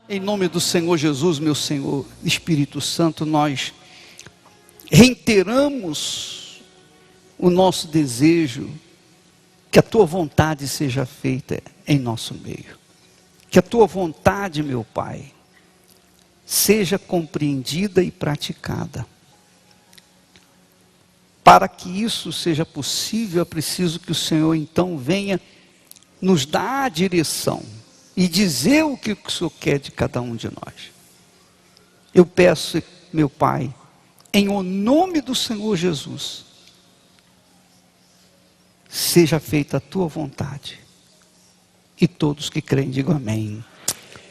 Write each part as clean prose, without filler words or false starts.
Em nome do Senhor Jesus, meu Senhor, Espírito Santo, nós reiteramos o nosso desejo que a Tua vontade seja feita em nosso meio. Que a Tua vontade, meu Pai, seja compreendida e praticada. Para que isso seja possível, é preciso que o Senhor então venha nos dar a direção e dizer o que o Senhor quer de cada um de nós. Eu peço, meu Pai, em o nome do Senhor Jesus, seja feita a Tua vontade. E todos que creem, digam amém.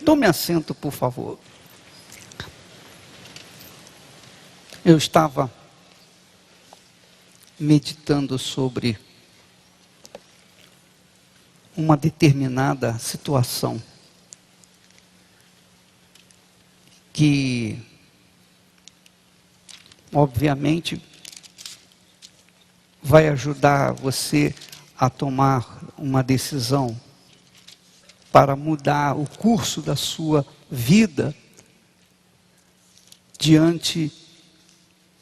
Tome assento, por favor. Eu estava meditando sobre uma determinada situação que, obviamente, vai ajudar você a tomar uma decisão para mudar o curso da sua vida diante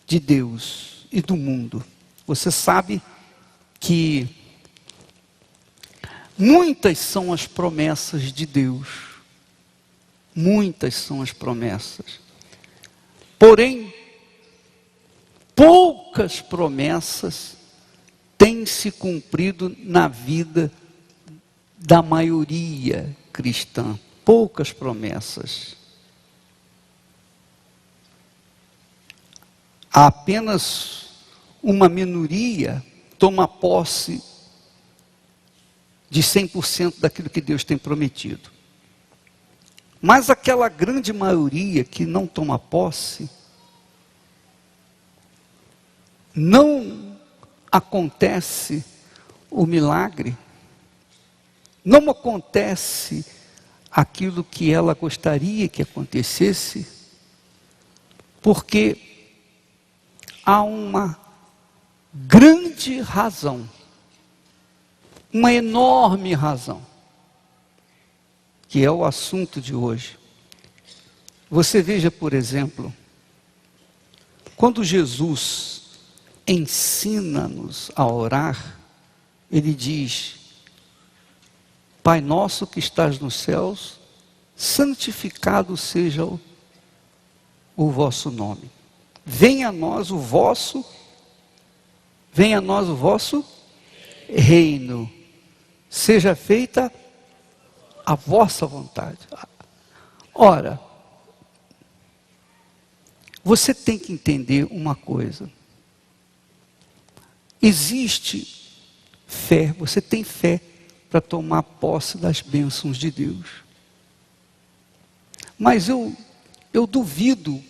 de Deus e do mundo. Você sabe que muitas são as promessas de Deus. Muitas são as promessas. Porém, poucas promessas têm se cumprido na vida da maioria cristã. Poucas promessas. Há apenas uma minoria toma posse de 100% daquilo que Deus tem prometido. Mas aquela grande maioria que não toma posse, não acontece o milagre, não acontece aquilo que ela gostaria que acontecesse, porque há uma grande razão, uma enorme razão, que é o assunto de hoje. Você veja, por exemplo, quando Jesus ensina-nos a orar, Ele diz: Pai nosso que estás nos céus, santificado seja o vosso nome. Venha a nós o vosso reino. Seja feita a vossa vontade. Ora, você tem que entender uma coisa. Existe fé, você tem fé para tomar posse das bênçãos de Deus. Mas eu duvido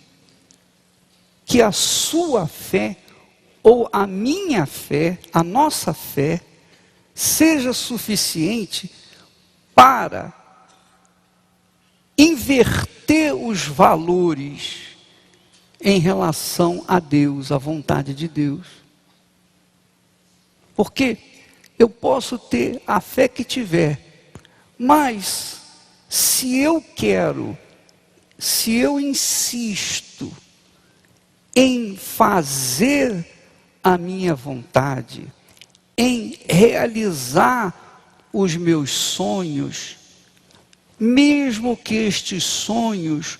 que a sua fé, ou a minha fé, a nossa fé, seja suficiente para inverter os valores em relação a Deus, à vontade de Deus. Porque eu posso ter a fé que tiver, mas se eu insisto em fazer a minha vontade, em realizar os meus sonhos, mesmo que estes sonhos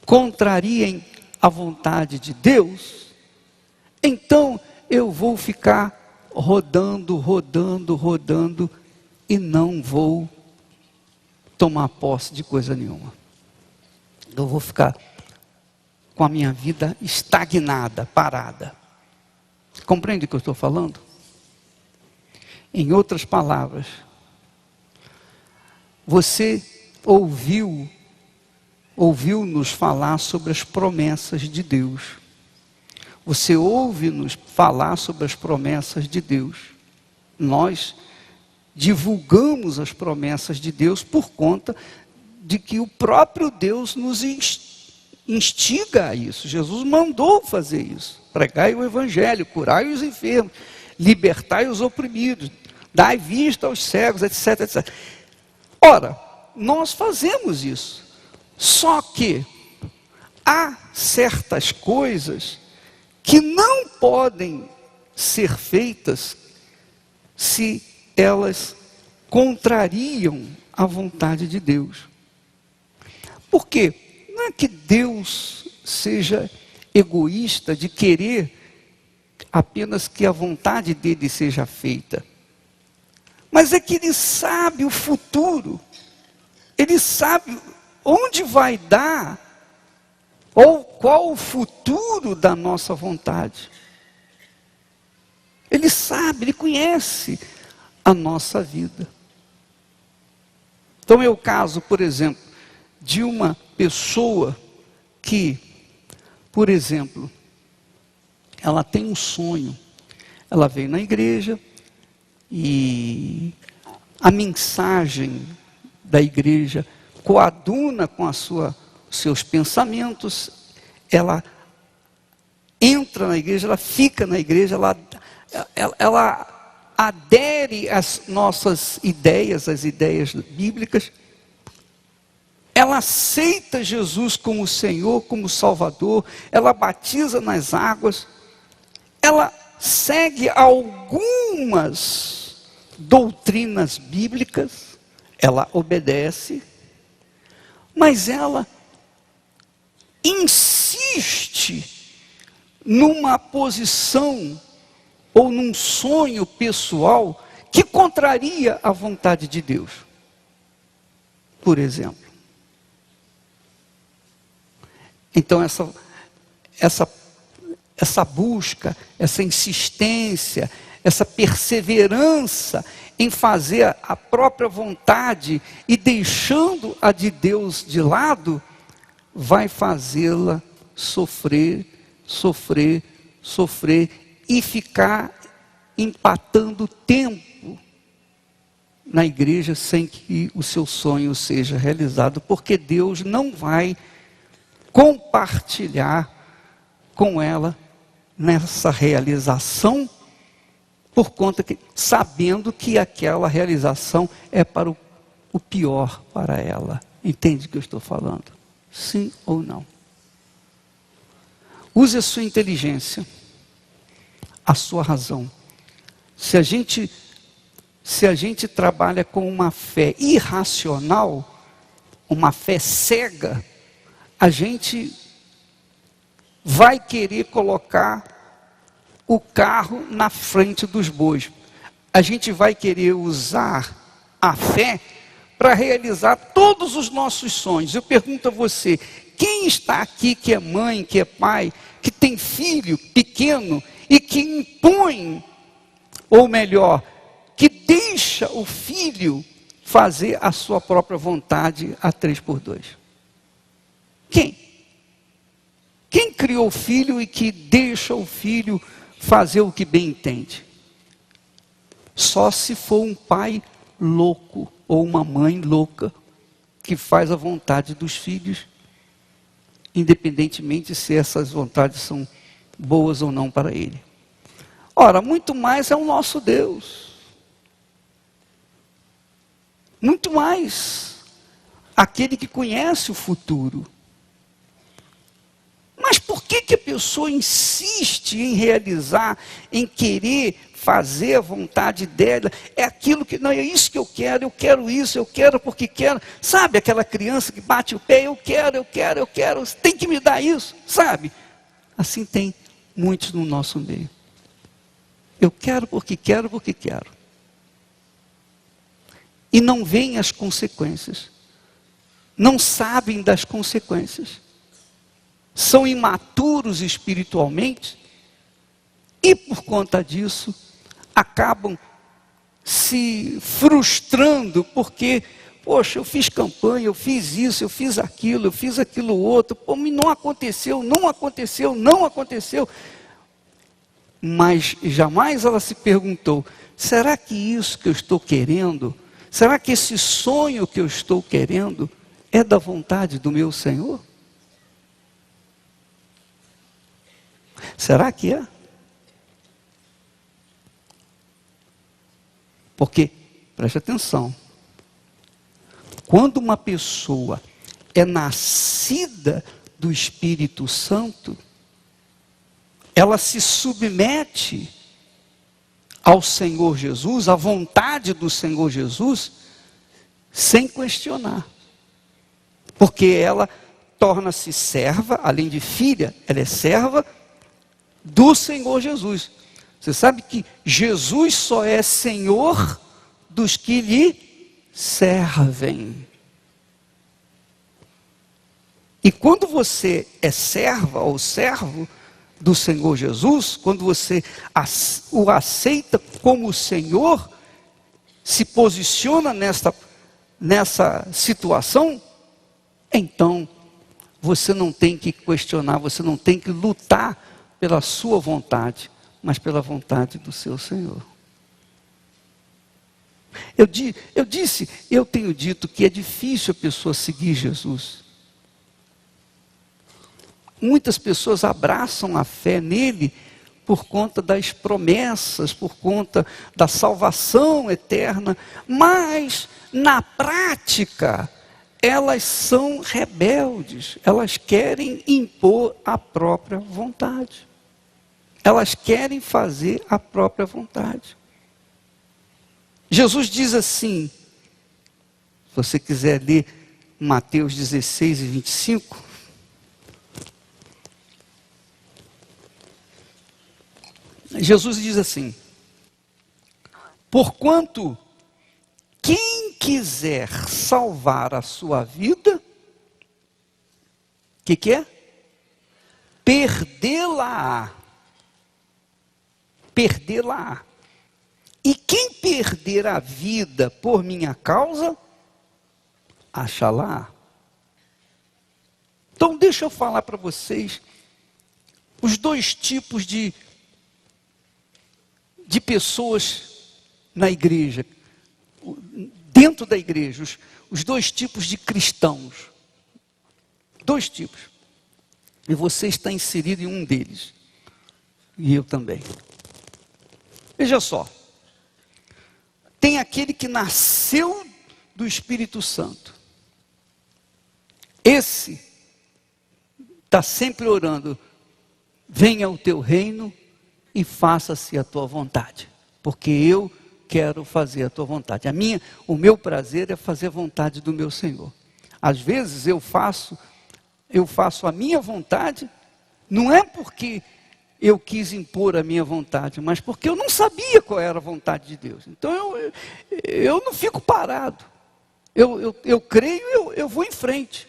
contrariem a vontade de Deus, então eu vou ficar rodando e não vou tomar posse de coisa nenhuma. Eu vou ficar com a minha vida estagnada, parada. Compreende o que eu estou falando? Em outras palavras, você ouviu-nos falar sobre as promessas de Deus. Você ouve-nos falar sobre as promessas de Deus. Nós divulgamos as promessas de Deus por conta de que o próprio Deus nos instiga a isso. Jesus mandou fazer isso. Pregai o evangelho, curai os enfermos, libertai os oprimidos, dai vista aos cegos, etc, etc. Ora, nós fazemos isso. Só que há certas coisas que não podem ser feitas se elas contrariam a vontade de Deus. Por quê? Não é que Deus seja egoísta de querer apenas que a vontade dele seja feita, mas é que ele sabe o futuro, ele sabe onde vai dar, ou qual o futuro da nossa vontade. Ele sabe, ele conhece a nossa vida. Então é o caso, por exemplo, de uma pessoa que, por exemplo, ela tem um sonho, ela veio na igreja e a mensagem da igreja coaduna com os seus pensamentos, ela entra na igreja, ela fica na igreja, ela adere às nossas ideias, às ideias bíblicas, ela aceita Jesus como Senhor, como Salvador, ela batiza nas águas, ela segue algumas doutrinas bíblicas, ela obedece, mas ela insiste numa posição ou num sonho pessoal que contraria a vontade de Deus. Por exemplo. Então essa busca, essa insistência, essa perseverança em fazer a própria vontade e deixando a de Deus de lado, vai fazê-la sofrer e ficar empatando tempo na igreja sem que o seu sonho seja realizado, porque Deus não vai compartilhar com ela nessa realização, por conta que, sabendo que aquela realização é para o pior para ela. Entende o que eu estou falando? Sim ou não? Use a sua inteligência, a sua razão. Se a gente trabalha com uma fé irracional, uma fé cega, a gente vai querer colocar o carro na frente dos bois. A gente vai querer usar a fé para realizar todos os nossos sonhos. Eu pergunto a você, quem está aqui que é mãe, que é pai, que tem filho pequeno e que impõe, ou melhor, que deixa o filho fazer a sua própria vontade a 3x2? Quem? Quem criou o filho e que deixa o filho fazer o que bem entende? Só se for um pai louco ou uma mãe louca que faz a vontade dos filhos, independentemente se essas vontades são boas ou não para ele. Ora, muito mais é o nosso Deus. Muito mais aquele que conhece o futuro. Mas por que a pessoa insiste em realizar, em querer fazer a vontade dela? É aquilo que, não, é isso que eu quero isso, eu quero porque quero. Sabe aquela criança que bate o pé, eu quero, tem que me dar isso, sabe? Assim tem muitos no nosso meio. Eu quero porque quero. E não veem as consequências. Não sabem das consequências. São imaturos espiritualmente e por conta disso acabam se frustrando porque, poxa, eu fiz campanha, eu fiz isso, eu fiz aquilo outro, pô, não aconteceu. Mas jamais ela se perguntou, será que isso que eu estou querendo, será que esse sonho que eu estou querendo é da vontade do meu Senhor? Será que é? Porque, preste atenção, quando uma pessoa, é nascida do Espírito Santo, ela se submete ao Senhor Jesus, à vontade do Senhor Jesus, sem questionar. Porque ela torna-se serva, além de filha, ela é serva do Senhor Jesus. Você sabe que Jesus só é Senhor dos que lhe servem. E quando você é serva ou servo do Senhor Jesus, quando você o aceita como Senhor, se posiciona nessa situação, então você não tem que questionar, você não tem que lutar pela sua vontade, mas pela vontade do seu Senhor. Eu tenho dito que é difícil a pessoa seguir Jesus. Muitas pessoas abraçam a fé nele por conta das promessas, por conta da salvação eterna, mas na prática elas são rebeldes, elas querem impor a própria vontade. Elas querem fazer a própria vontade. Jesus diz assim, se você quiser ler Mateus 16 e 25, Jesus diz assim: porquanto quem quiser salvar a sua vida, o que é? Perdê-la-á. Perdê-la-á. E quem perder a vida por minha causa, achará. Então deixa eu falar para vocês os dois tipos de pessoas na igreja, dentro da igreja, os dois tipos de cristãos. Dois tipos. E você está inserido em um deles. E eu também. Veja só. Tem aquele que nasceu do Espírito Santo. Esse está sempre orando: venha o teu reino e faça-se a tua vontade, porque eu quero fazer a tua vontade. O meu prazer é fazer a vontade do meu Senhor. Às vezes eu faço a minha vontade, não é porque eu quis impor a minha vontade, mas porque eu não sabia qual era a vontade de Deus. Então eu não fico parado. Eu creio, eu vou em frente.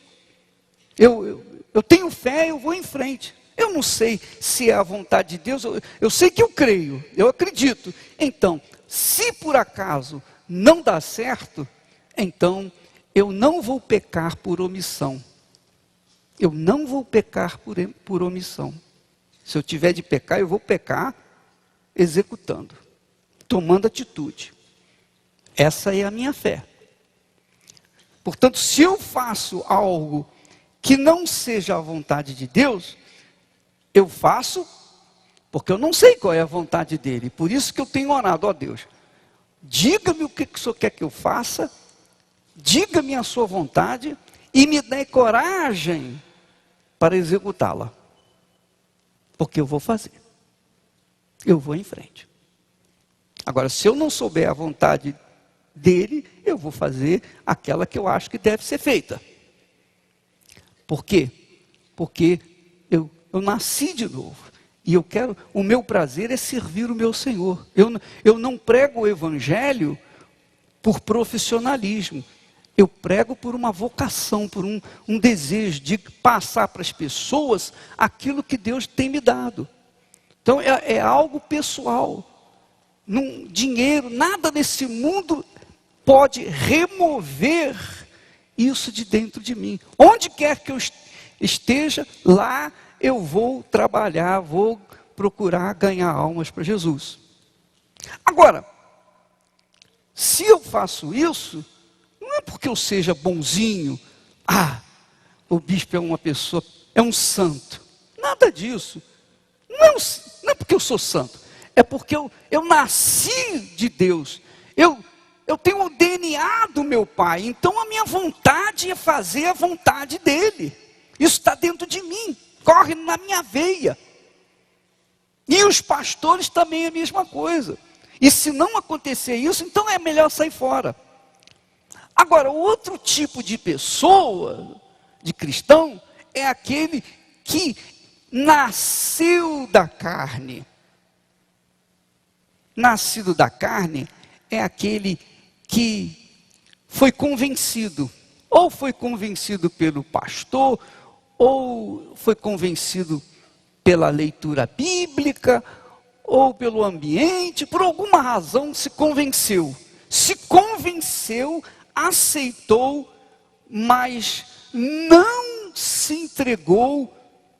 Eu tenho fé, eu vou em frente. Eu não sei se é a vontade de Deus, eu sei que eu creio, eu acredito. Então, se por acaso não dá certo, então eu não vou pecar por omissão. Eu não vou pecar por omissão. Se eu tiver de pecar, eu vou pecar executando, tomando atitude. Essa é a minha fé. Portanto, se eu faço algo que não seja a vontade de Deus, eu faço porque eu não sei qual é a vontade dele. Por isso que eu tenho orado: ó Deus, diga-me o que o Senhor quer que eu faça, diga-me a sua vontade e me dê coragem para executá-la. Porque eu vou fazer. Eu vou em frente. Agora, se eu não souber a vontade dele, eu vou fazer aquela que eu acho que deve ser feita. Por quê? Porque eu nasci de novo. E o meu prazer é servir o meu Senhor. Eu não prego o evangelho por profissionalismo. Eu prego por uma vocação, por um desejo de passar para as pessoas aquilo que Deus tem me dado. Então é algo pessoal. Dinheiro, nada nesse mundo pode remover isso de dentro de mim. Onde quer que eu esteja, lá eu vou trabalhar, vou procurar ganhar almas para Jesus. Agora, se eu faço isso, não é porque eu seja bonzinho, o bispo é uma pessoa, é um santo. Nada disso. Não é porque eu sou santo, é porque eu nasci de Deus. Eu tenho o DNA do meu pai, então a minha minha vontade é fazer a vontade dele. Isso está dentro de mim, corre na minha veia. E os pastores também é a mesma coisa. E se não acontecer isso, então é melhor sair fora. Agora, outro tipo de pessoa, de cristão, é aquele que nasceu da carne. Nascido da carne é aquele que foi convencido. Ou foi convencido pelo pastor, ou foi convencido pela leitura bíblica, ou pelo ambiente, por alguma razão se convenceu. Se convenceu, aceitou, mas não se entregou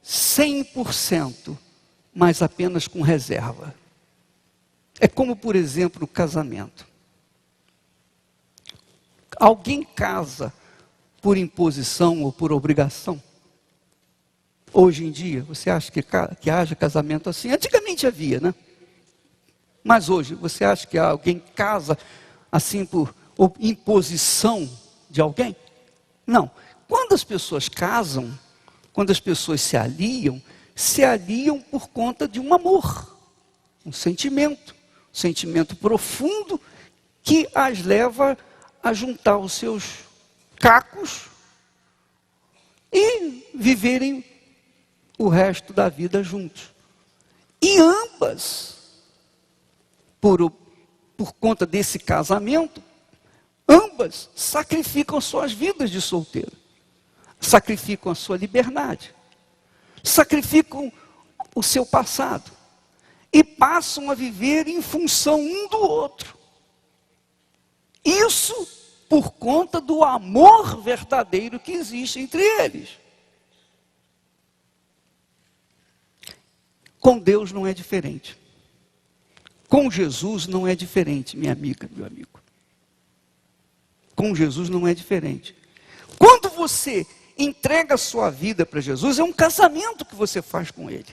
100%, mas apenas com reserva. É como, por exemplo, o casamento. Alguém casa por imposição ou por obrigação? Hoje em dia, você acha que haja casamento assim? Antigamente havia, né? Mas hoje, você acha que alguém casa assim por imposição de alguém? Não. Quando as pessoas casam, quando as pessoas se aliam por conta de um amor, um sentimento profundo que as leva a juntar os seus cacos e viverem o resto da vida juntos. E ambas, por conta desse casamento, ambas sacrificam suas vidas de solteiro, sacrificam a sua liberdade, sacrificam o seu passado e passam a viver em função um do outro. Isso por conta do amor verdadeiro que existe entre eles. Com Deus não é diferente. Com Jesus não é diferente, minha amiga, meu amigo. Com Jesus não é diferente. Quando você entrega a sua vida para Jesus, é um casamento que você faz com Ele.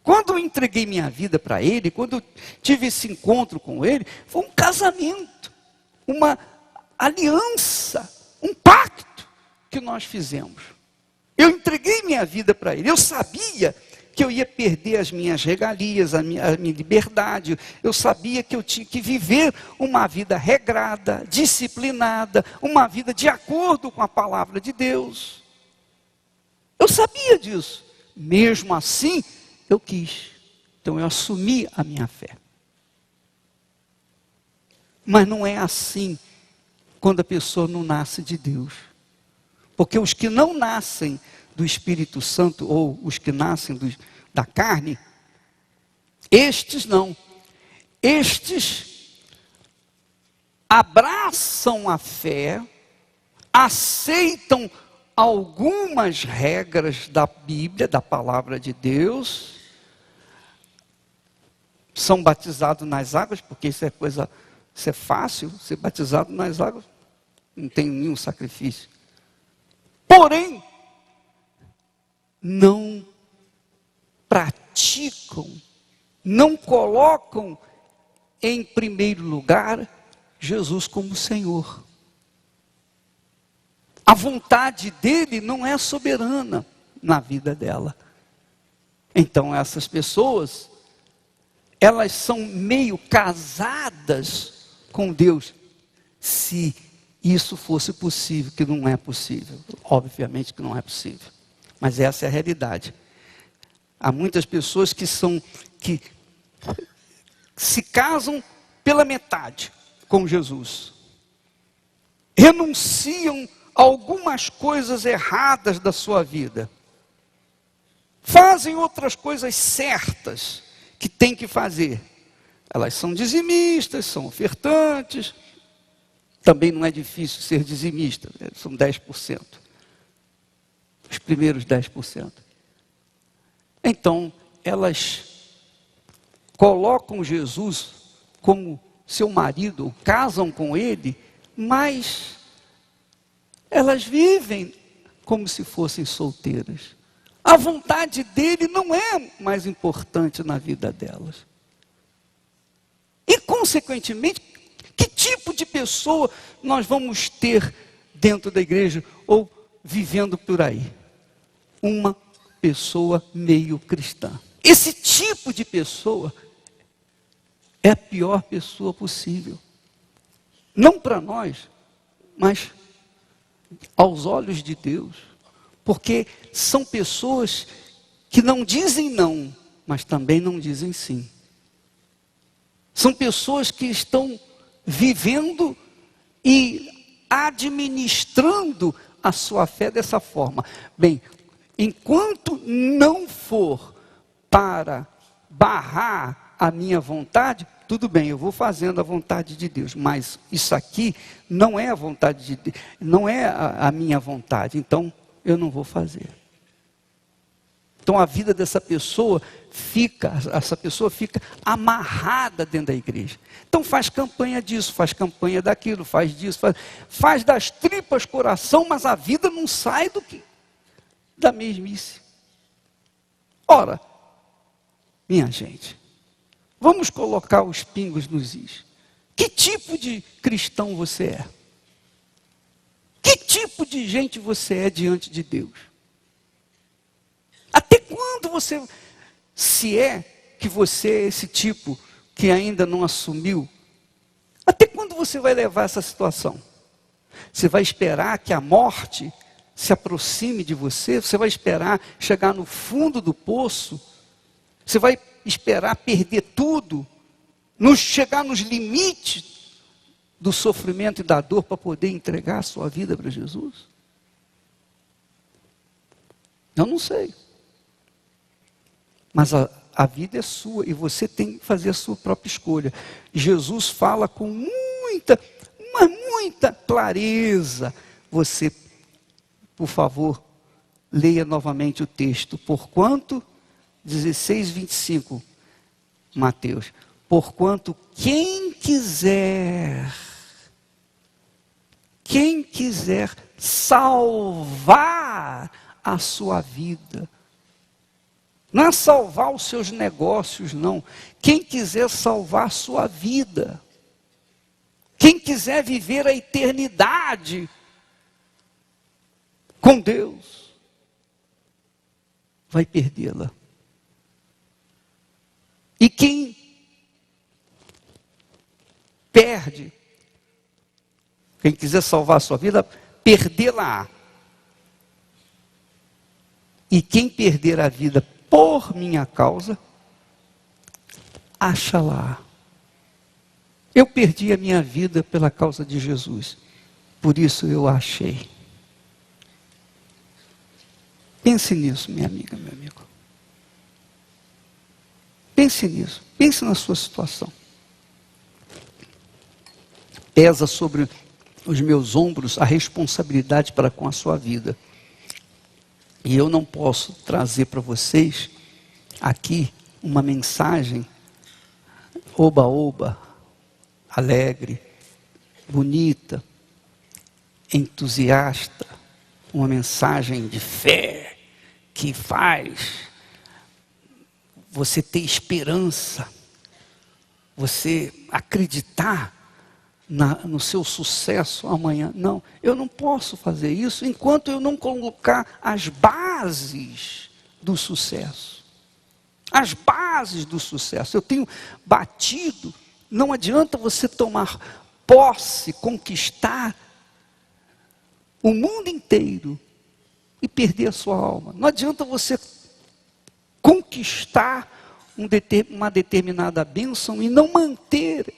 Quando eu entreguei minha vida para Ele, quando eu tive esse encontro com Ele, foi um casamento, uma aliança, um pacto que nós fizemos. Eu entreguei minha vida para Ele, eu sabia que eu ia perder as minhas regalias, a minha liberdade. Eu sabia que eu tinha que viver uma vida regrada, disciplinada, uma vida de acordo com a palavra de Deus. Eu sabia disso. Mesmo assim, eu quis. Então eu assumi a minha fé. Mas não é assim quando a pessoa não nasce de Deus. Porque os que não nascem do Espírito Santo, ou os que nascem da carne, estes não. Estes abraçam a fé, aceitam algumas regras da Bíblia, da palavra de Deus, são batizados nas águas, porque isso é fácil, ser batizado nas águas, não tem nenhum sacrifício. Porém, não praticam, não colocam em primeiro lugar Jesus como Senhor. A vontade dele não é soberana na vida dela. Então essas pessoas, elas são meio casadas com Deus, se isso fosse possível, que não é possível. Obviamente que não é possível. Mas essa é a realidade. Há muitas pessoas que se casam pela metade com Jesus. Renunciam a algumas coisas erradas da sua vida. Fazem outras coisas certas que tem que fazer. Elas são dizimistas, são ofertantes. Também não é difícil ser dizimista, são 10%. Os primeiros 10%. Então, elas colocam Jesus como seu marido, casam com ele, mas elas vivem como se fossem solteiras. A vontade dele não é mais importante na vida delas. E, consequentemente, que tipo de pessoa nós vamos ter dentro da igreja ou vivendo por aí. Uma pessoa meio cristã. Esse tipo de pessoa é a pior pessoa possível. Não para nós, mas aos olhos de Deus. Porque são pessoas que não dizem não, mas também não dizem sim. São pessoas que estão vivendo e administrando a sua fé dessa forma. Bem, enquanto não for para barrar a minha vontade, tudo bem, eu vou fazendo a vontade de Deus, mas isso aqui não é a vontade de Deus, não é a minha vontade, então eu não vou fazer. Então a vida dessa pessoa fica amarrada dentro da igreja. Então faz campanha disso, faz campanha daquilo, faz disso, faz das tripas coração, mas a vida não sai da mesmice. Ora, minha gente, vamos colocar os pingos nos is. Que tipo de cristão você é? Que tipo de gente você é diante de Deus? Até quando você, se é que você é esse tipo que ainda não assumiu, até quando você vai levar essa situação? Você vai esperar que a morte se aproxime de você? Você vai esperar chegar no fundo do poço? Você vai esperar perder tudo? Chegar nos limites do sofrimento e da dor para poder entregar a sua vida para Jesus? Eu não sei. Mas a vida é sua e você tem que fazer a sua própria escolha. Jesus fala com muita clareza. Você, por favor, leia novamente o texto. Porquanto, 16:25, Mateus. Porquanto quem quiser salvar a sua vida, não é salvar os seus negócios, não. Quem quiser salvar a sua vida, quem quiser viver a eternidade com Deus, vai perdê-la. E quem perde, quem quiser salvar a sua vida, perdê-la. E quem perder a vida por minha causa, acha-la. Eu perdi a minha vida pela causa de Jesus, por isso eu a achei. Pense nisso, minha amiga, meu amigo. Pense nisso, pense na sua situação. Pesa sobre os meus ombros a responsabilidade para com a sua vida. E eu não posso trazer para vocês aqui uma mensagem oba-oba, alegre, bonita, entusiasta, uma mensagem de fé que faz você ter esperança, você acreditar no seu sucesso amanhã. Não, eu não posso fazer isso enquanto eu não colocar as bases do sucesso. As bases do sucesso. Eu tenho batido, não adianta você tomar posse, conquistar o mundo inteiro e perder a sua alma. Não adianta você conquistar uma determinada bênção e não manter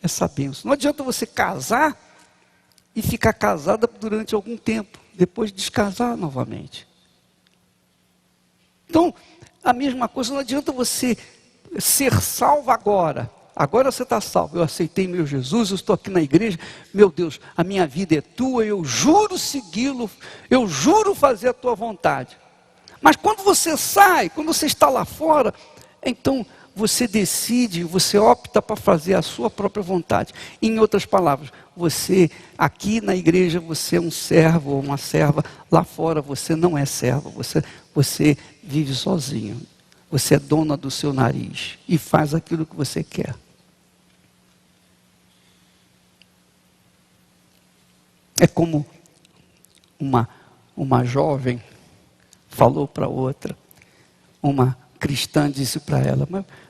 essa bênção. Não adianta você casar e ficar casada durante algum tempo, depois descasar novamente. Então, a mesma coisa, não adianta você ser salvo agora. Agora você está salvo. Eu aceitei meu Jesus, eu estou aqui na igreja. Meu Deus, a minha vida é tua, eu juro segui-lo, eu juro fazer a tua vontade. Mas quando você sai, quando você está lá fora, então você decide, você opta para fazer a sua própria vontade. Em outras palavras, você aqui na igreja, você é um servo ou uma serva. Lá fora você não é servo, você vive sozinho. Você é dona do seu nariz e faz aquilo que você quer. É como uma jovem falou para outra, uma cristã disse para ela,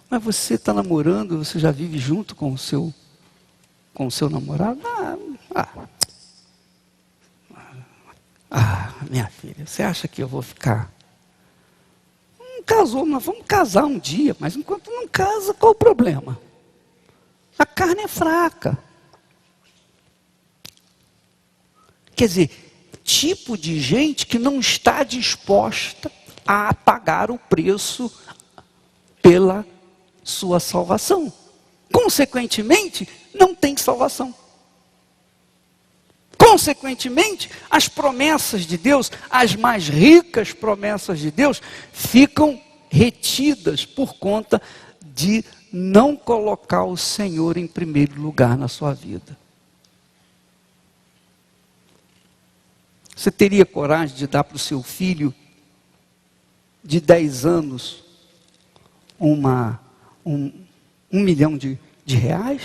mas você está namorando, você já vive junto com o seu namorado? Minha filha, você acha que eu vou ficar? Não casou, nós vamos casar um dia, mas enquanto não casa, qual o problema? A carne é fraca. Quer dizer, tipo de gente que não está disposta a pagar o preço pela sua salvação. Consequentemente, não tem salvação. Consequentemente, as promessas de Deus, as mais ricas promessas de Deus, ficam retidas por conta de não colocar o Senhor em primeiro lugar na sua vida. Você teria coragem de dar para o seu filho de 10 anos um milhão de reais?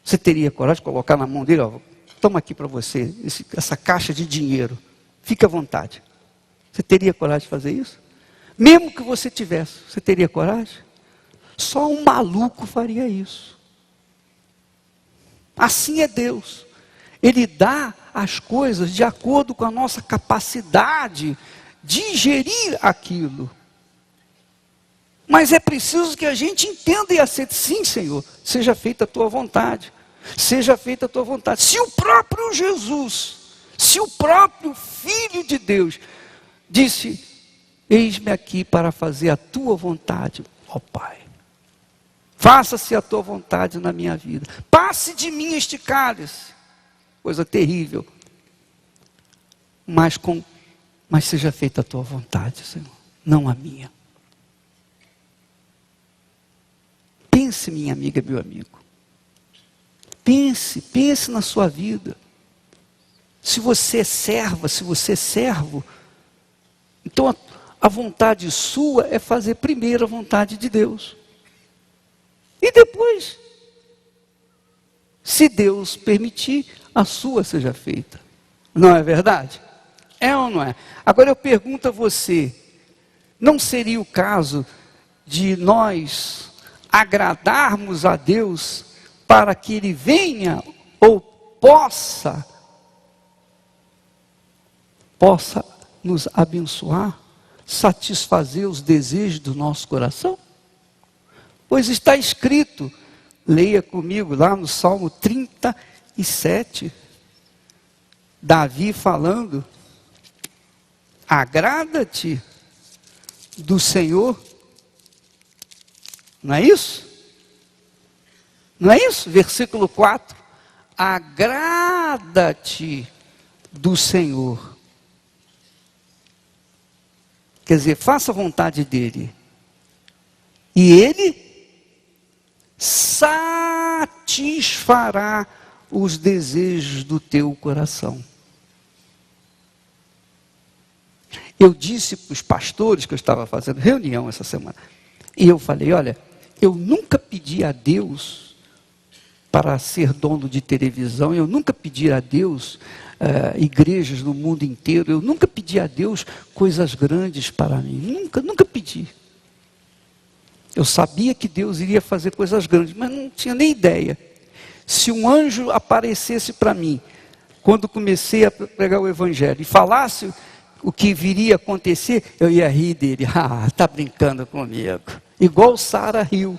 Você teria coragem de colocar na mão dele, ó, toma aqui para você, essa caixa de dinheiro, fique à vontade. Você teria coragem de fazer isso? Mesmo que você tivesse, você teria coragem? Só um maluco faria isso. Assim é Deus. Ele dá as coisas de acordo com a nossa capacidade de gerir aquilo. Mas é preciso que a gente entenda e aceite, sim, Senhor, seja feita a tua vontade. Seja feita a tua vontade. Se o próprio Jesus, se o próprio Filho de Deus disse, eis-me aqui para fazer a tua vontade, ó Pai. Faça-se a tua vontade na minha vida. Passe de mim este cálice. Coisa terrível. Mas seja feita a tua vontade, Senhor, não a minha. Pense, minha amiga, meu amigo. Pense na sua vida. Se você é serva, se você é servo, então a vontade sua é fazer primeiro a vontade de Deus. E depois, se Deus permitir, a sua seja feita. Não é verdade? É ou não é? Agora eu pergunto a você, não seria o caso de nós agradarmos a Deus para que Ele venha ou possa nos abençoar, satisfazer os desejos do nosso coração? Pois está escrito, leia comigo lá no Salmo 37, Davi falando, agrada-te do Senhor, não é isso? Não é isso? Versículo 4, agrada-te do Senhor. Quer dizer, faça a vontade dEle. E Ele satisfará os desejos do teu coração. Eu disse para os pastores que eu estava fazendo reunião essa semana. E eu falei, olha, eu nunca pedi a Deus para ser dono de televisão. Eu nunca pedi a Deus igrejas no mundo inteiro. Eu nunca pedi a Deus coisas grandes para mim. Nunca pedi. Eu sabia que Deus iria fazer coisas grandes, mas não tinha nem ideia. Se um anjo aparecesse para mim, quando comecei a pregar o Evangelho, e falasse o que viria a acontecer, eu ia rir dele. Está brincando comigo. Igual Sara riu.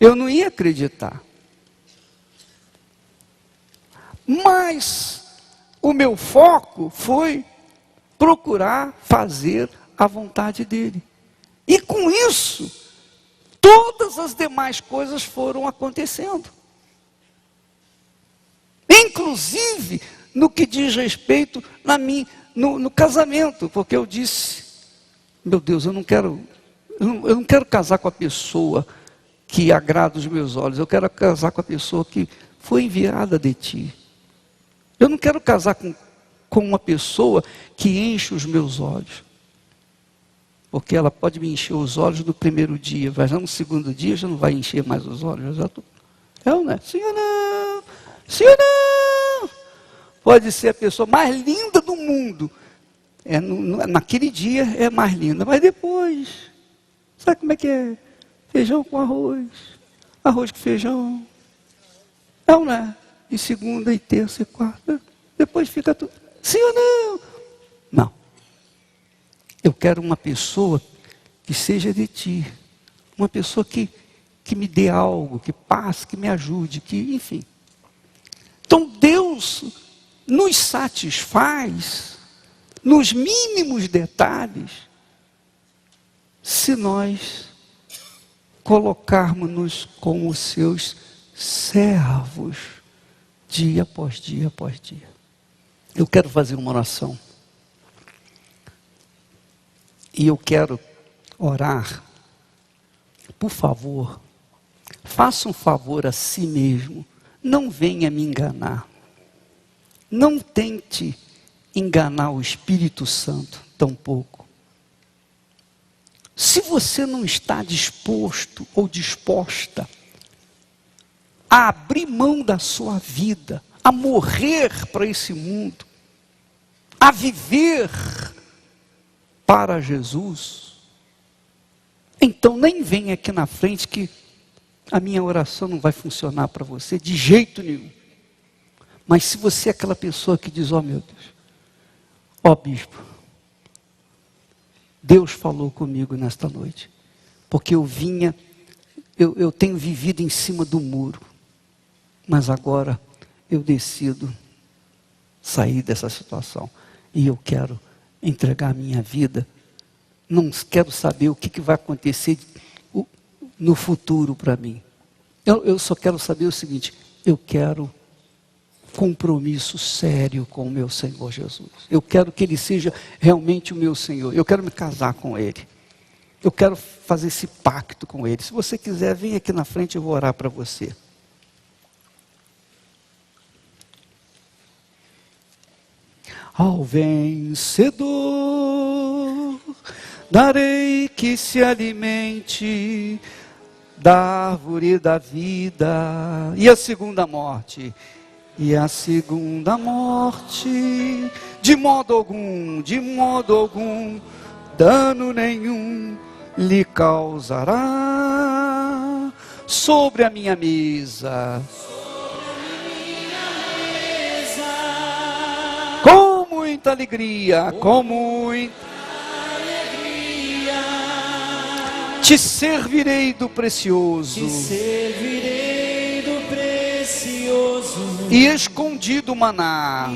Eu não ia acreditar. Mas o meu foco foi procurar fazer a vontade dele. E com isso, todas as demais coisas foram acontecendo. Inclusive, no que diz respeito no casamento. Porque eu disse, meu Deus, eu não quero casar com a pessoa que agrada os meus olhos. Eu quero casar com a pessoa que foi enviada de ti. Eu não quero casar com uma pessoa que enche os meus olhos. Porque ela pode me encher os olhos no primeiro dia, mas no segundo dia já não vai encher mais os olhos. Eu já estou... É ou não é? Sim ou não? Sim ou não? Pode ser a pessoa mais linda do mundo. Naquele dia é mais linda, mas depois, sabe como é que é? Feijão com arroz, arroz com feijão. Não, né? E segunda, e terça, e quarta, depois fica tudo. Sim ou não? Não. Eu quero uma pessoa que seja de ti. Uma pessoa que me dê algo, que passe, que me ajude, que, enfim. Então Deus nos satisfaz nos mínimos detalhes se nós colocarmos-nos como seus servos dia após dia após dia. Eu quero fazer uma oração. E eu quero orar. Por favor, faça um favor a si mesmo. Não venha me enganar. Não tente enganar o Espírito Santo, tampouco. Se você não está disposto ou disposta a abrir mão da sua vida, a morrer para esse mundo, a viver para Jesus, então nem venha aqui na frente que a minha oração não vai funcionar para você de jeito nenhum. Mas se você é aquela pessoa que diz, ó meu Deus, ó bispo, Deus falou comigo nesta noite, porque eu tenho vivido em cima do muro, mas agora eu decido sair dessa situação, e eu quero entregar a minha vida, não quero saber o que vai acontecer no futuro para mim. Eu só quero saber o seguinte, eu quero compromisso sério com o meu Senhor Jesus. Eu quero que Ele seja realmente o meu Senhor. Eu quero me casar com Ele. Eu quero fazer esse pacto com Ele. Se você quiser, vem aqui na frente, eu vou orar para você. Ao vencedor darei que se alimente da árvore da vida. E a segunda morte? E a segunda morte, de modo algum, dano nenhum lhe causará. Sobre a minha mesa, com muita alegria, te servirei do precioso. E escondido maná.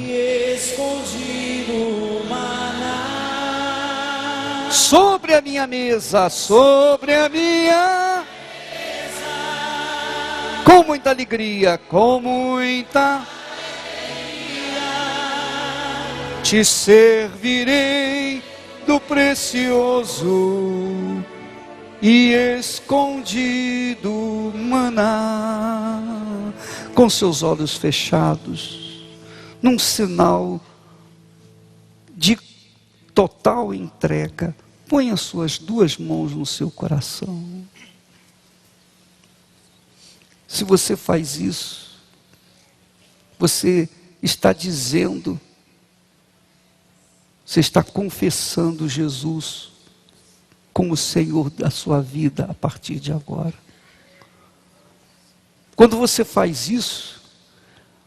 Sobre a minha mesa, com muita alegria, te servirei do precioso e escondido maná. Com seus olhos fechados, num sinal de total entrega, põe as suas duas mãos no seu coração. Se você faz isso, você está dizendo, você está confessando Jesus como Senhor da sua vida a partir de agora. Quando você faz isso,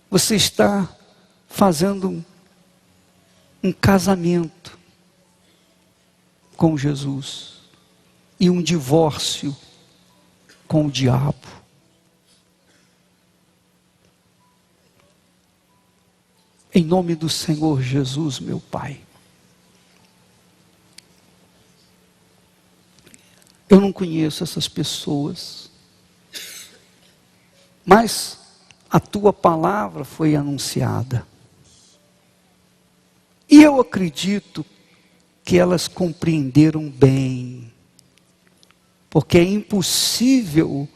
você está fazendo um casamento com Jesus e um divórcio com o diabo. Em nome do Senhor Jesus, meu Pai. Eu não conheço essas pessoas, mas a tua palavra foi anunciada. E eu acredito que elas compreenderam bem, porque é impossível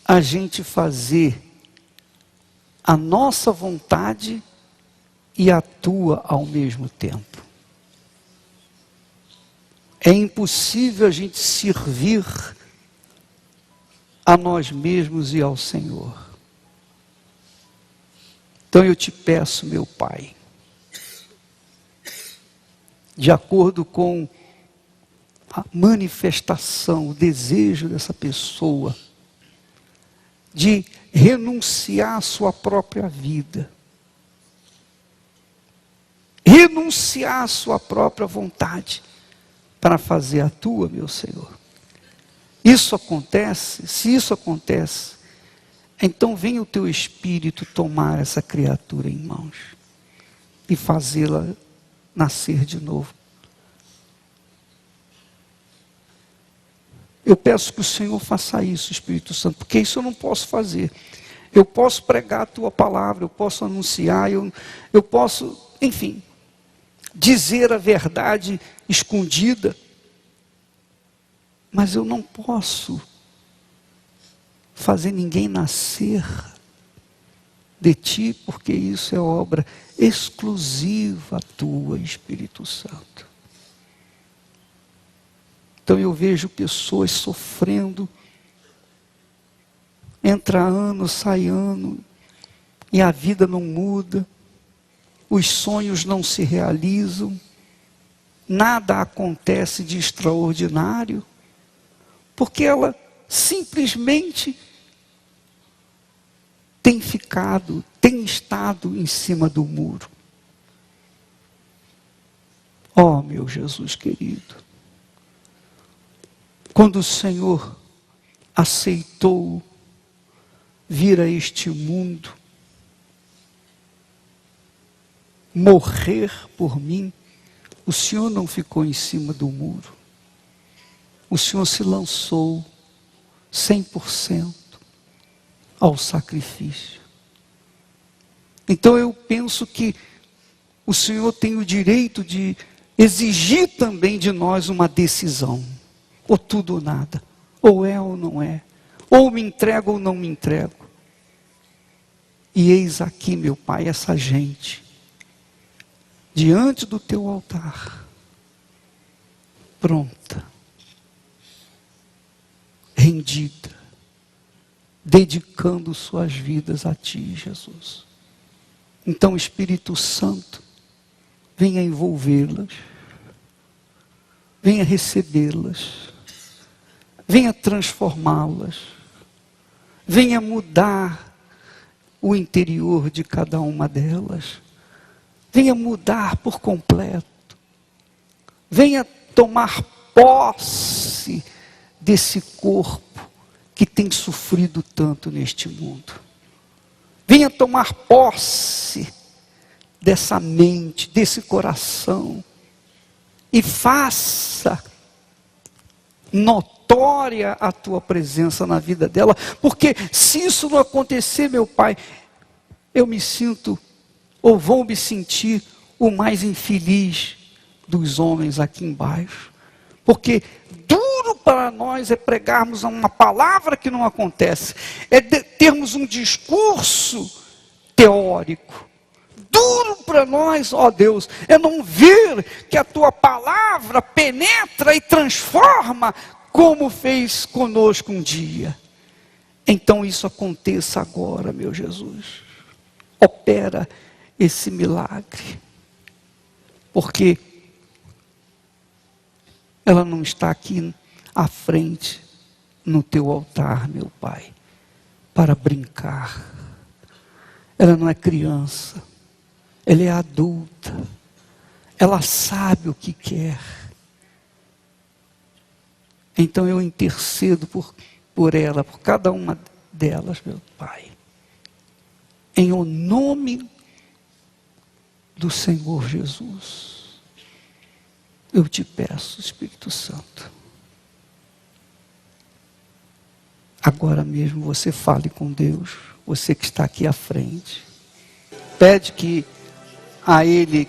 a gente fazer a nossa vontade e a tua ao mesmo tempo. É impossível a gente servir a nós mesmos e ao Senhor. Então eu te peço, meu Pai, de acordo com a manifestação, o desejo dessa pessoa, de renunciar à sua própria vida, renunciar à sua própria vontade, para fazer a tua, meu Senhor. Isso acontece, se isso acontece, então vem o teu Espírito tomar essa criatura em mãos e fazê-la nascer de novo. Eu peço que o Senhor faça isso, Espírito Santo, porque isso eu não posso fazer. Eu posso pregar a tua palavra, eu posso anunciar, eu posso, enfim, dizer a verdade escondida, mas eu não posso fazer ninguém nascer de ti, porque isso é obra exclusiva tua, Espírito Santo. Então eu vejo pessoas sofrendo, entra ano, sai ano, e a vida não muda, os sonhos não se realizam, nada acontece de extraordinário, porque ela simplesmente tem estado em cima do muro. Oh, meu Jesus querido, quando o Senhor aceitou vir a este mundo, morrer por mim, o Senhor não ficou em cima do muro. O Senhor se lançou 100% ao sacrifício. Então eu penso que o Senhor tem o direito de exigir também de nós uma decisão. Ou tudo ou nada. Ou é ou não é. Ou me entrego ou não me entrego. E eis aqui, meu Pai, essa gente, diante do teu altar, pronta, rendida, dedicando suas vidas a ti, Jesus. Então, Espírito Santo, venha envolvê-las, venha recebê-las, venha transformá-las, venha mudar o interior de cada uma delas, venha mudar por completo, venha tomar posse desse corpo que tem sofrido tanto neste mundo. Venha tomar posse dessa mente, desse coração, e faça notória a tua presença na vida dela, porque se isso não acontecer, meu Pai, eu me sinto, ou vou me sentir, o mais infeliz dos homens aqui embaixo, porque duro para nós é pregarmos uma palavra que não acontece, é termos um discurso teórico. Duro para nós, ó Deus, é não ver que a tua palavra penetra e transforma, como fez conosco um dia. Então isso aconteça agora, meu Jesus. Opera esse milagre, porque ela não está aqui à frente, no teu altar, meu Pai, para brincar. Ela não é criança, ela é adulta, ela sabe o que quer. Então eu intercedo por ela, por cada uma delas, meu Pai. Em o nome do Senhor Jesus, eu te peço, Espírito Santo, agora mesmo você fale com Deus, você que está aqui à frente. Pede que a Ele,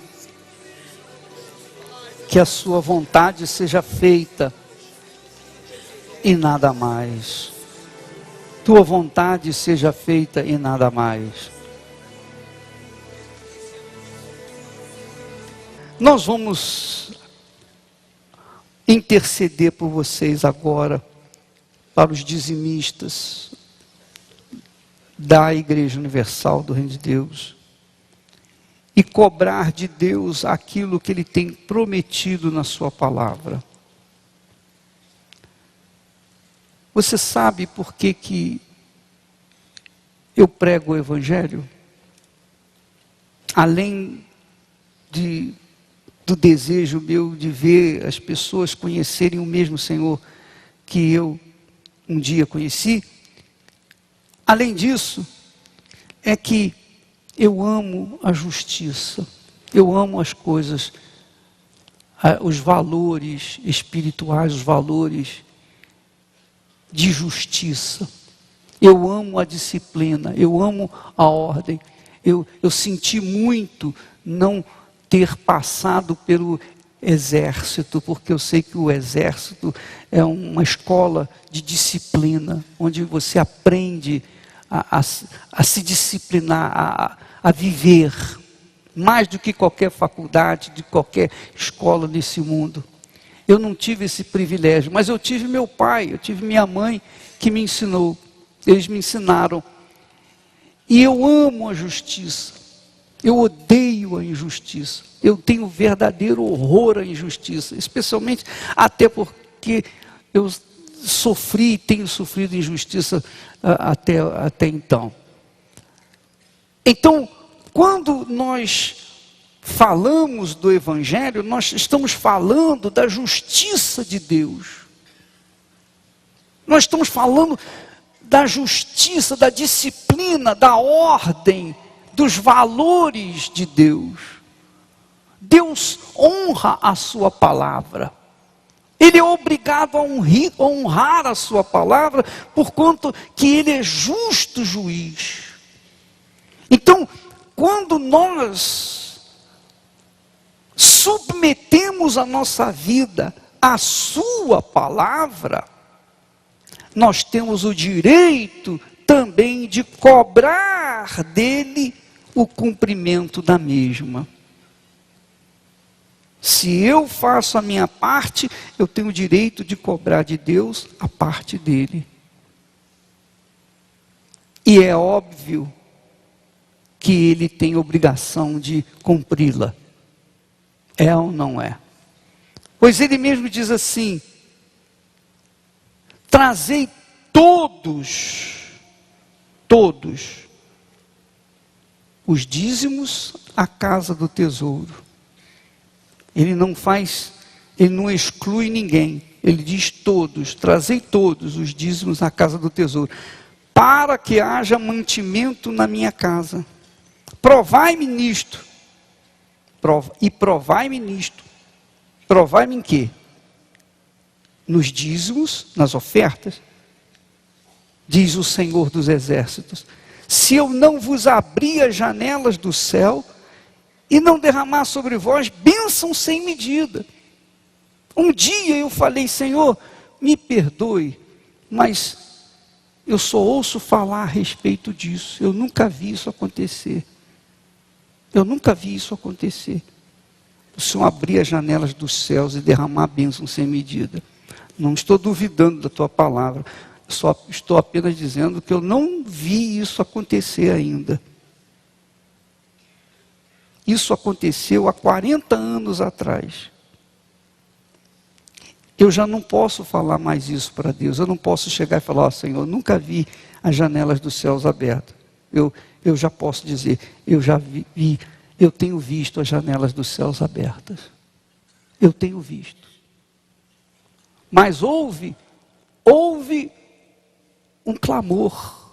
que a sua vontade seja feita e nada mais. Tua vontade seja feita e nada mais. Nós vamos interceder por vocês agora, para os dizimistas da Igreja Universal do Reino de Deus. e cobrar de Deus aquilo que Ele tem prometido na sua palavra. Você sabe por que eu prego o Evangelho? Além do desejo meu de ver as pessoas conhecerem o mesmo Senhor que eu um dia conheci, além disso, é que eu amo a justiça, eu amo as coisas, os valores espirituais, os valores de justiça. Eu amo a disciplina, eu amo a ordem. Eu senti muito não ter passado pelo exército, porque eu sei que o exército é uma escola de disciplina, onde você aprende a se disciplinar, a viver, mais do que qualquer faculdade, de qualquer escola nesse mundo. Eu não tive esse privilégio, mas eu tive meu pai, eu tive minha mãe que me ensinou, eles me ensinaram. E eu amo a justiça, eu odeio a injustiça, eu tenho verdadeiro horror à injustiça, especialmente até porque eu sofri e tenho sofrido injustiça até então. Então, quando nós falamos do Evangelho, nós estamos falando da justiça de Deus. Nós estamos falando da justiça, da disciplina, da ordem, dos valores de Deus. Deus honra a sua palavra. Ele é obrigado a honrar a sua palavra, porquanto que ele é justo juiz. Então, quando nós submetemos a nossa vida à sua palavra, nós temos o direito também de cobrar dele o cumprimento da mesma. Se eu faço a minha parte, eu tenho o direito de cobrar de Deus a parte dele. E é óbvio que ele tem obrigação de cumpri-la. É ou não é? Pois ele mesmo diz assim: trazei todos os dízimos à casa do tesouro. Ele não exclui ninguém. Ele diz todos, trazei todos os dízimos à casa do tesouro, para que haja mantimento na minha casa. Provai-me nisto. Provai-me nisto. Provai-me em quê? Nos dízimos, nas ofertas, diz o Senhor dos Exércitos: se eu não vos abrir as janelas do céu e não derramar sobre vós bênção sem medida. Um dia eu falei: Senhor, me perdoe, mas eu só ouço falar a respeito disso. Eu nunca vi isso acontecer. Eu nunca vi isso acontecer. O Senhor abrir as janelas dos céus e derramar bênção sem medida. Não estou duvidando da tua palavra. Só estou apenas dizendo que eu não vi isso acontecer ainda. Isso aconteceu há 40 anos atrás. Eu já não posso falar mais isso para Deus. Eu não posso chegar e falar: Senhor, eu nunca vi as janelas dos céus abertas. Eu já posso dizer: eu tenho visto as janelas dos céus abertas. Eu tenho visto. Mas houve um clamor,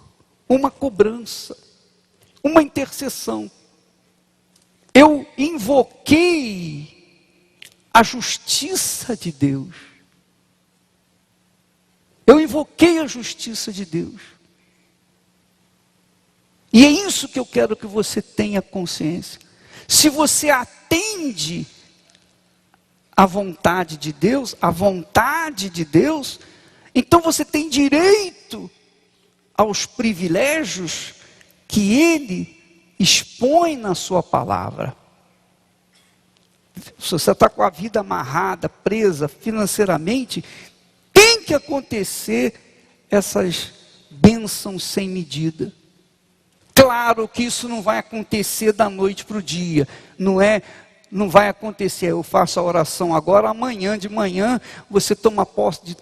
uma cobrança, uma intercessão. Eu invoquei a justiça de Deus. Eu invoquei a justiça de Deus. E é isso que eu quero que você tenha consciência. Se você atende à vontade de Deus, então você tem direito aos privilégios que Ele expõe na sua palavra. Se você está com a vida amarrada, presa financeiramente, tem que acontecer essas bênçãos sem medida. Claro que isso não vai acontecer da noite para o dia, não vai acontecer, eu faço a oração agora, amanhã de manhã você toma posse de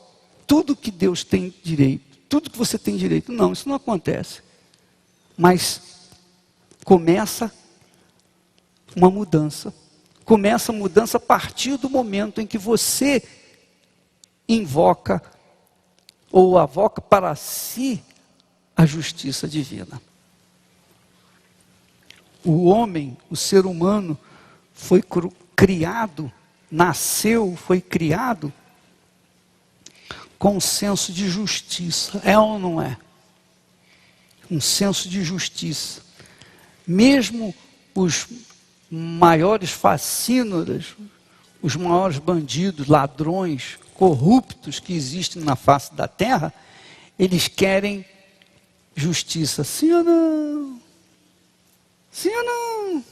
tudo que Deus tem direito, tudo que você tem direito. Não, isso não acontece. Mas começa uma mudança. Começa a mudança a partir do momento em que você invoca ou avoca para si a justiça divina. O homem, o ser humano, foi criado, foi criado com um senso de justiça. É ou não é? Um senso de justiça. Mesmo os maiores facínoras, os maiores bandidos, ladrões, corruptos que existem na face da terra, eles querem justiça. Sim ou não? Sim ou não?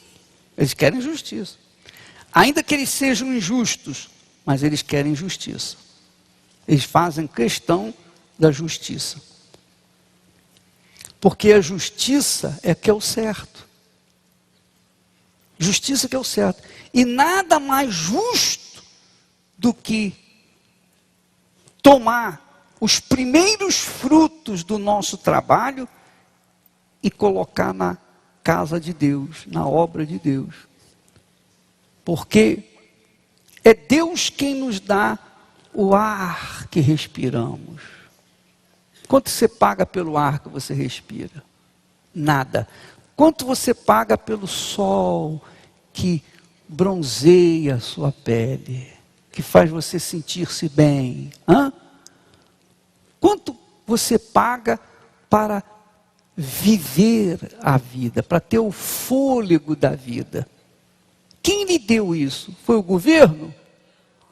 Eles querem justiça. Ainda que eles sejam injustos, mas eles querem justiça. Eles fazem questão da justiça. Porque a justiça é que é o certo. Justiça que é o certo. E nada mais justo do que tomar os primeiros frutos do nosso trabalho e colocar na casa de Deus, na obra de Deus. Porque é Deus quem nos dá o ar que respiramos. Quanto você paga pelo ar que você respira? Nada. Quanto você paga pelo sol que bronzeia a sua pele, que faz você sentir-se bem? Quanto você paga para viver a vida, para ter o fôlego da vida? Quem lhe deu isso? Foi o governo?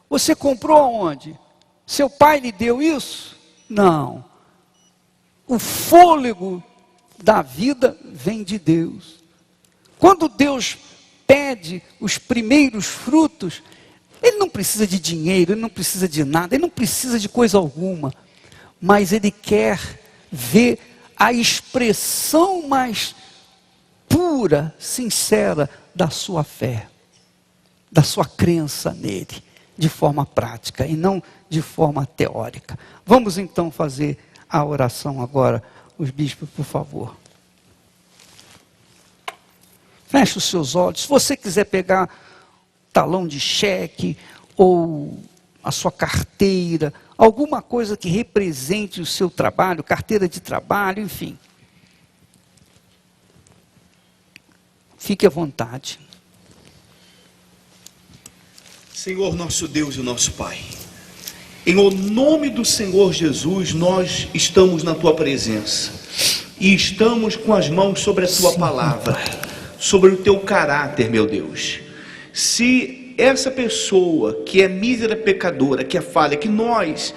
Você comprou aonde? Seu pai lhe deu isso? Não. O fôlego da vida vem de Deus. Quando Deus pede os primeiros frutos, Ele não precisa de dinheiro, Ele não precisa de nada, Ele não precisa de coisa alguma, mas Ele quer ver a expressão mais pura, sincera da sua fé, da sua crença nele, de forma prática e não de forma teórica. Vamos então fazer a oração agora. Os bispos, por favor. Feche os seus olhos. Se você quiser pegar talão de cheque ou a sua carteira, alguma coisa que represente o seu trabalho, carteira de trabalho, enfim. Fique à vontade. Senhor, nosso Deus e nosso Pai, em o nome do Senhor Jesus, nós estamos na Tua presença e estamos com as mãos sobre a Tua palavra, sobre o Teu caráter, meu Deus. Se essa pessoa que é mísera pecadora, que é falha, que nós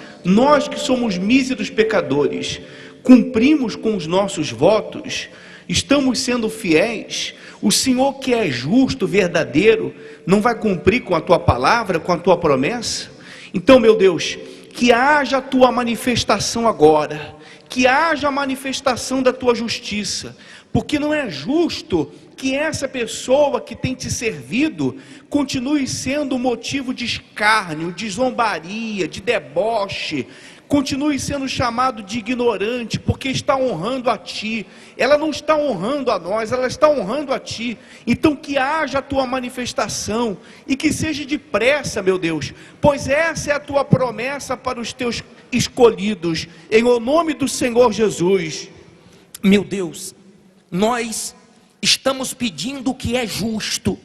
que somos míseros pecadores, cumprimos com os nossos votos, estamos sendo fiéis, o Senhor que é justo, verdadeiro, não vai cumprir com a Tua palavra, com a Tua promessa? Então, meu Deus, que haja a Tua manifestação agora, que haja a manifestação da Tua justiça, porque não é justo que essa pessoa que tem te servido continue sendo motivo de escárnio, de zombaria, de deboche, continue sendo chamado de ignorante, porque está honrando a Ti. Ela não está honrando a nós, ela está honrando a Ti. Então que haja a Tua manifestação, e que seja depressa, meu Deus, pois essa é a Tua promessa para os Teus escolhidos, em o nome do Senhor Jesus. Meu Deus, nós estamos pedindo o que é justo.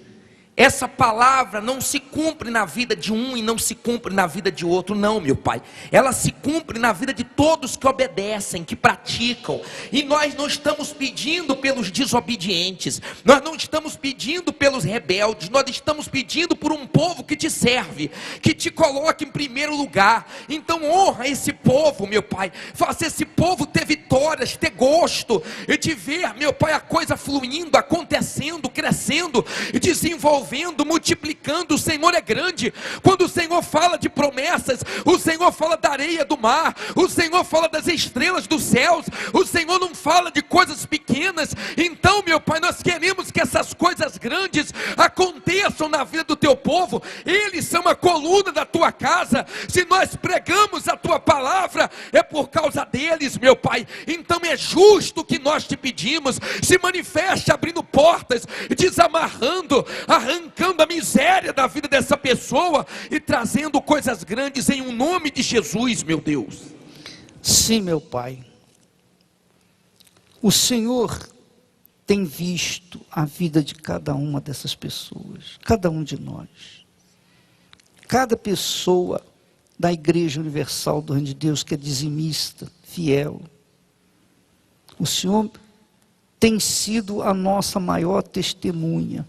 Essa palavra não se cumpre na vida de um e não se cumpre na vida de outro, não, meu Pai. Ela se cumpre na vida de todos que obedecem, que praticam. E nós não estamos pedindo pelos desobedientes, nós não estamos pedindo pelos rebeldes, nós estamos pedindo por um povo que te serve, que te coloca em primeiro lugar. Então honra esse povo, meu Pai. Faça esse povo ter vitórias, ter gosto, e te ver, meu Pai, a coisa fluindo, acontecendo, crescendo e desenvolvendo movendo, multiplicando. O Senhor é grande. Quando o Senhor fala de promessas, o Senhor fala da areia do mar, o Senhor fala das estrelas dos céus, o Senhor não fala de coisas pequenas. Então, meu Pai, nós queremos que essas coisas grandes aconteçam na vida do teu povo. Eles são a coluna da tua casa. Se nós pregamos a tua palavra, é por causa deles, meu Pai. Então é justo que nós te pedimos, se manifeste abrindo portas, desamarrando, arrancando a miséria da vida dessa pessoa e trazendo coisas grandes em um nome de Jesus, meu Deus. Sim, meu Pai. O Senhor tem visto a vida de cada uma dessas pessoas, cada um de nós. Cada pessoa da Igreja Universal do Reino de Deus que é dizimista, fiel. O Senhor tem sido a nossa maior testemunha.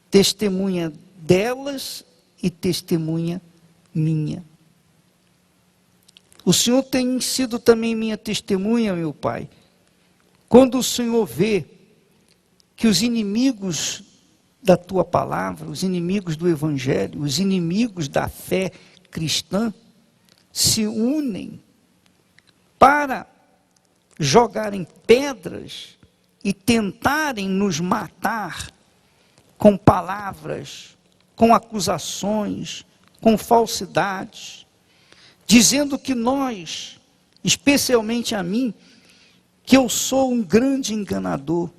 Testemunha delas e testemunha minha. O Senhor tem sido também minha testemunha, meu Pai. Quando o Senhor vê que os inimigos da tua palavra, os inimigos do Evangelho, os inimigos da fé cristã, se unem para jogarem pedras e tentarem nos matar com palavras, com acusações, com falsidades, dizendo que nós, especialmente a mim, que eu sou um grande enganador,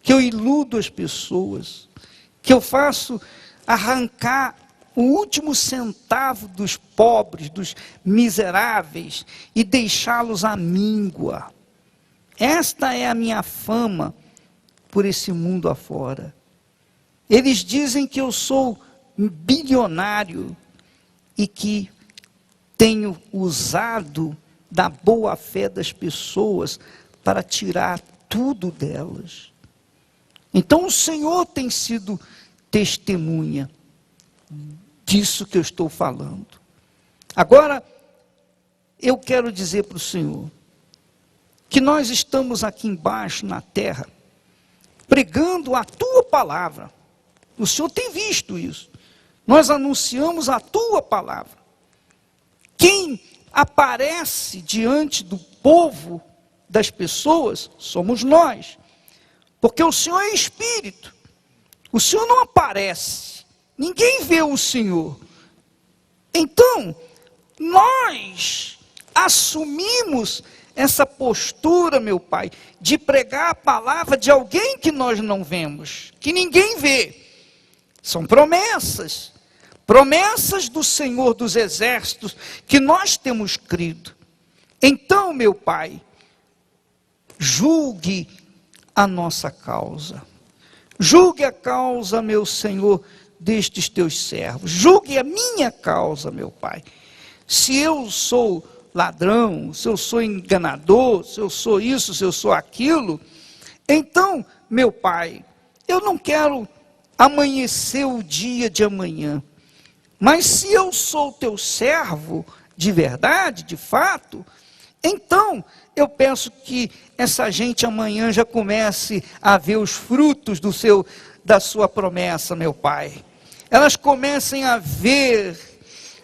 que eu iludo as pessoas, que eu faço arrancar o último centavo dos pobres, dos miseráveis, e deixá-los à míngua. Esta é a minha fama por esse mundo afora. Eles dizem que eu sou bilionário e que tenho usado da boa fé das pessoas para tirar tudo delas. Então o Senhor tem sido testemunha disso que eu estou falando. Agora, eu quero dizer para o Senhor que nós estamos aqui embaixo na terra, pregando a tua palavra. O Senhor tem visto isso. Nós anunciamos a tua palavra. Quem aparece diante do povo, das pessoas, somos nós. Porque o Senhor é Espírito. O Senhor não aparece. Ninguém vê o Senhor. Então, nós assumimos essa postura, meu Pai, de pregar a palavra de alguém que nós não vemos, que ninguém vê. São promessas. Promessas do Senhor dos Exércitos, que nós temos crido. Então, meu Pai, julgue a nossa causa. Julgue a causa, meu Senhor, destes teus servos. Julgue a minha causa, meu Pai. Se eu sou ladrão, se eu sou enganador, se eu sou isso, se eu sou aquilo, então, meu Pai, eu não quero amanhecer o dia de amanhã. Mas se eu sou teu servo de verdade, de fato, então eu peço que essa gente amanhã já comece a ver os frutos da sua promessa, meu Pai. Elas comecem a ver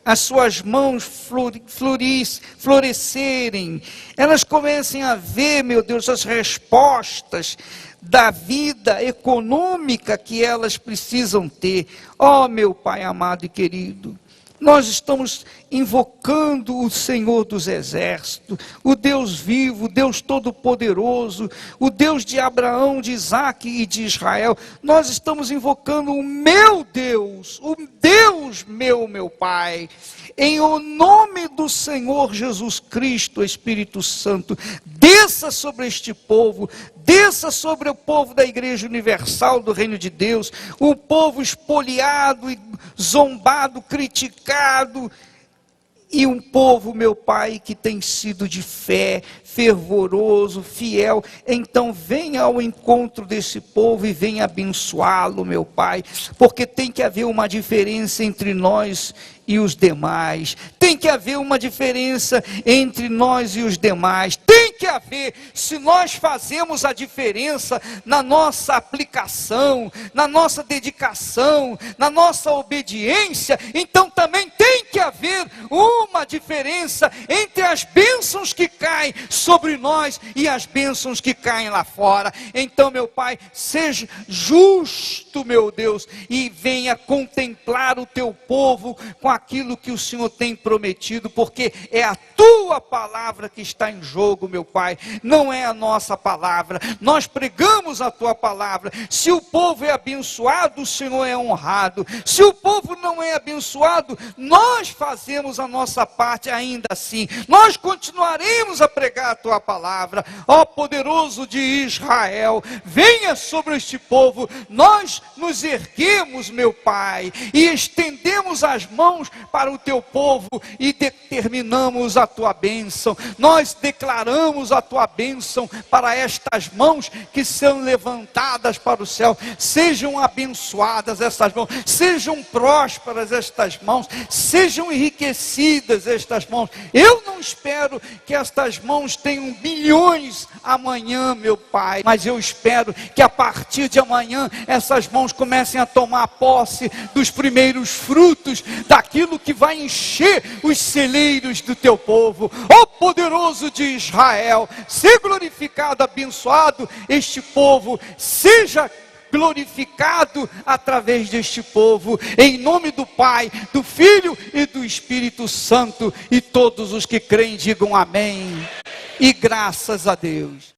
as suas mãos florescerem. Elas comecem a ver, meu Deus, as respostas da vida econômica que elas precisam ter. Ó, meu Pai amado e querido, nós estamos invocando o Senhor dos Exércitos, o Deus vivo, o Deus Todo-Poderoso, o Deus de Abraão, de Isaque e de Israel. Nós estamos invocando o meu Deus, o Deus meu Pai. Em o nome do Senhor Jesus Cristo, Espírito Santo, desça sobre este povo, desça sobre o povo da Igreja Universal do Reino de Deus, o povo espoliado e zombado, criticado, e um povo, meu Pai, que tem sido de fé, fervoroso, fiel. Então venha ao encontro desse povo e venha abençoá-lo, meu Pai, porque tem que haver uma diferença entre nós e os demais. Tem que haver uma diferença entre nós e os demais. Tem que haver, se nós fazemos a diferença na nossa aplicação, na nossa dedicação, na nossa obediência, então também tem que haver uma diferença entre as bênçãos que caem sobre nós e as bênçãos que caem lá fora. Então, meu Pai, seja justo, meu Deus, e venha contemplar o teu povo com aquilo que o Senhor tem prometido, porque é a tua palavra que está em jogo, meu Pai, não é a nossa palavra. Nós pregamos a tua palavra. Se o povo é abençoado, o Senhor é honrado. Se o povo não é abençoado, nós fazemos a nossa parte ainda assim. Nós continuaremos a pregar a tua palavra. Ó poderoso de Israel, venha sobre este povo. Nós nos erguemos, meu Pai, e estendemos as mãos para o teu povo e determinamos a tua bênção. Nós declaramos a tua bênção para estas mãos que são levantadas para o céu. Sejam abençoadas estas mãos, sejam prósperas estas mãos, sejam enriquecidas estas mãos. Eu não espero que estas mãos tenham bilhões amanhã, meu Pai, mas eu espero que a partir de amanhã essas mãos comecem a tomar posse dos primeiros frutos daquilo que vai encher os celeiros do teu povo. Ó poderoso de Israel, seja glorificado, abençoado este povo, seja glorificado através deste povo, em nome do Pai, do Filho e do Espírito Santo, e todos os que creem digam amém, e graças a Deus.